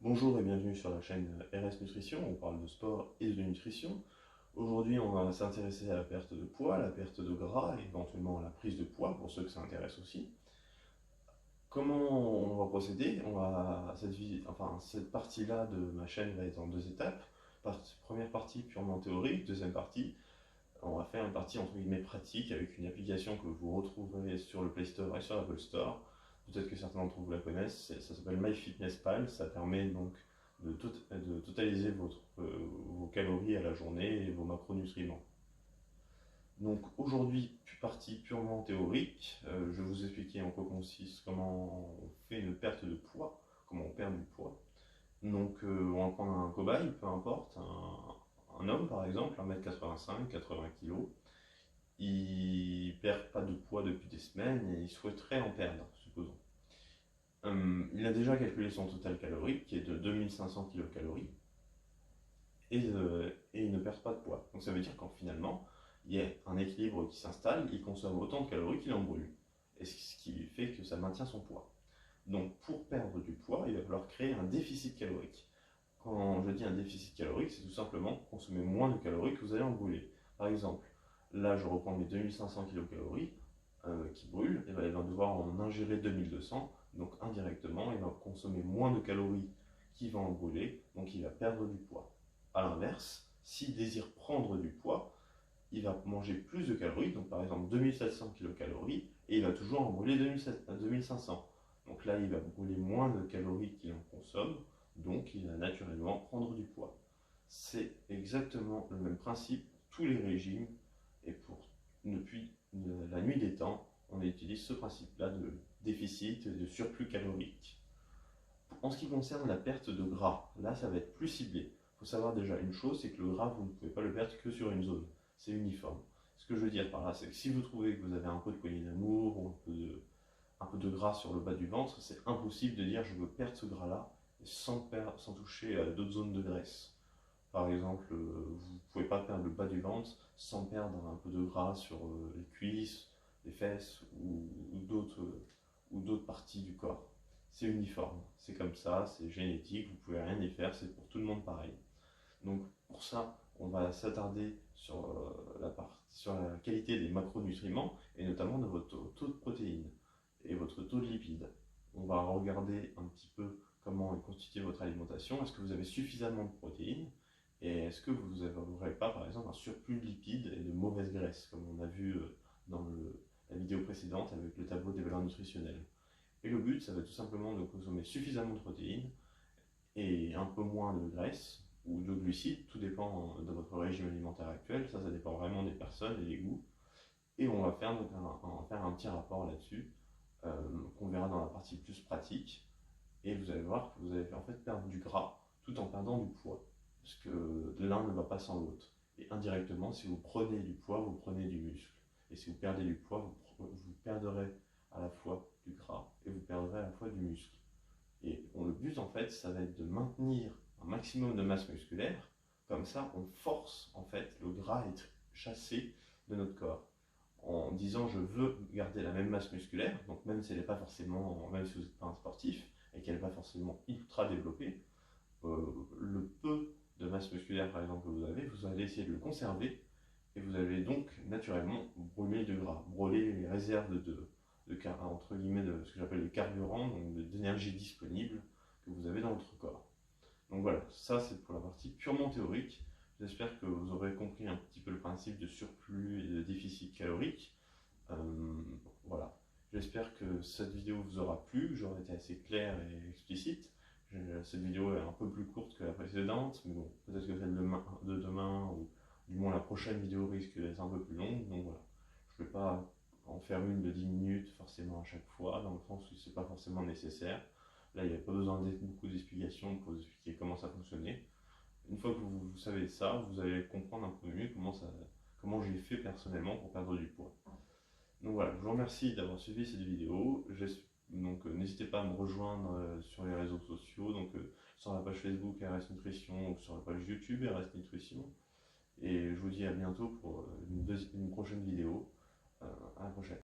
Bonjour et bienvenue sur la chaîne RS Nutrition, on parle de sport et de nutrition. Aujourd'hui, on va s'intéresser à la perte de poids, la perte de gras et éventuellement à la prise de poids pour ceux que ça intéresse aussi. Comment on va procéder? Cette partie-là de ma chaîne va être en deux étapes. Première partie purement théorique, deuxième partie, on va faire une partie entre guillemets pratique avec une application que vous retrouverez sur le Play Store et sur l'Apple Store. Peut-être que certains d'entre vous la connaissent, ça s'appelle MyFitnessPal, ça permet donc de totaliser vos calories à la journée et vos macronutriments. Donc aujourd'hui, partie purement théorique, je vais vous expliquer en quoi consiste, comment on fait une perte de poids, comment on perd du poids. Donc on va prendre un cobaye, peu importe, un homme par exemple, 1m85, 80 kg, il perd pas de poids depuis des semaines et il souhaiterait en perdre, supposons. Il a déjà calculé son total calorique qui est de 2500 kcal et il ne perd pas de poids. Donc ça veut dire qu'en finalement, il y a un équilibre qui s'installe, il consomme autant de calories qu'il en brûle. Et ce qui fait que ça maintient son poids. Donc pour perdre du poids, il va falloir créer un déficit calorique. Quand je dis un déficit calorique, c'est tout simplement consommer moins de calories que vous allez en brûler. Par exemple, là je reprends mes 2500 kcal qui brûlent, et il va devoir en ingérer 2200, donc indirectement il va consommer moins de calories qu'il va en brûler, donc il va perdre du poids. A l'inverse, s'il désire prendre du poids, il va manger plus de calories, donc par exemple 2700 kcal, et il va toujours en brûler 2500. Donc là, il va brûler moins de calories qu'il en consomme, donc il va naturellement prendre du poids. C'est exactement le même principe pour tous les régimes, et depuis la nuit des temps, on utilise ce principe-là de déficit et de surplus calorique. En ce qui concerne la perte de gras, là ça va être plus ciblé. Il faut savoir déjà une chose, c'est que le gras, vous ne pouvez pas le perdre que sur une zone. C'est uniforme. Ce que je veux dire par là, c'est que si vous trouvez que vous avez un peu de poignée d'amour ou un peu de gras sur le bas du ventre, c'est impossible de dire je veux perdre ce gras-là sans toucher à d'autres zones de graisse. Par exemple, vous ne pouvez pas perdre le bas du ventre sans perdre un peu de gras sur les cuisses, les fesses ou d'autres parties du corps. C'est uniforme, c'est comme ça, c'est génétique, vous ne pouvez rien y faire, c'est pour tout le monde pareil. Donc pour ça, on va s'attarder sur la qualité des macronutriments et notamment de votre taux de protéines et votre taux de lipides. On va regarder un petit peu comment est constituée votre alimentation. Est-ce que vous avez suffisamment de protéines et est-ce que vous n'aurez pas par exemple un surplus de lipides et de mauvaise graisse comme on a vu dans la vidéo précédente avec le tableau des valeurs nutritionnelles. Et le but, ça va tout simplement de consommer suffisamment de protéines et un peu moins de graisse ou de glucides, tout dépend de votre régime alimentaire actuel, ça dépend vraiment des personnes et des goûts. Et on va faire un petit rapport là-dessus, qu'on verra dans la partie plus pratique. Et vous allez voir que vous allez en fait perdre du gras tout en perdant du poids, parce que l'un ne va pas sans l'autre. Et indirectement, si vous prenez du poids, vous prenez du muscle. Et si vous perdez du poids, vous perdrez à la fois du gras et vous perdrez à la fois du muscle. Et le but en fait, ça va être de maintenir un maximum de masse musculaire, comme ça on force en fait le gras à être chassé de notre corps. En disant je veux garder la même masse musculaire, donc même si elle n'est pas forcément, même si vous n'êtes pas un sportif et qu'elle n'est pas forcément ultra développée, le peu de masse musculaire par exemple que vous allez essayer de le conserver et vous allez donc naturellement brûler du gras, brûler les réserves entre guillemets de ce que j'appelle le carburant, donc d'énergie disponible que vous avez dans votre corps. Donc voilà, ça c'est pour la partie purement théorique. J'espère que vous aurez compris un petit peu le principe de surplus et de déficit calorique. Voilà, j'espère que cette vidéo vous aura plu, que j'aurai été assez clair et explicite. Cette vidéo est un peu plus courte que la précédente, mais bon, peut-être que celle de demain, ou du moins la prochaine vidéo risque d'être un peu plus longue, donc voilà. Je ne vais pas en faire une de 10 minutes forcément à chaque fois, dans le sens où c'est pas forcément nécessaire. Là, il n'y a pas besoin de beaucoup d'explications pour vous expliquer comment ça fonctionnait. Une fois que vous savez ça, vous allez comprendre un peu mieux comment j'ai fait personnellement pour perdre du poids. Donc voilà, je vous remercie d'avoir suivi cette vidéo. Donc n'hésitez pas à me rejoindre sur les réseaux sociaux, donc sur la page Facebook RS Nutrition ou sur la page YouTube RS Nutrition. Et je vous dis à bientôt pour une prochaine vidéo. À la prochaine.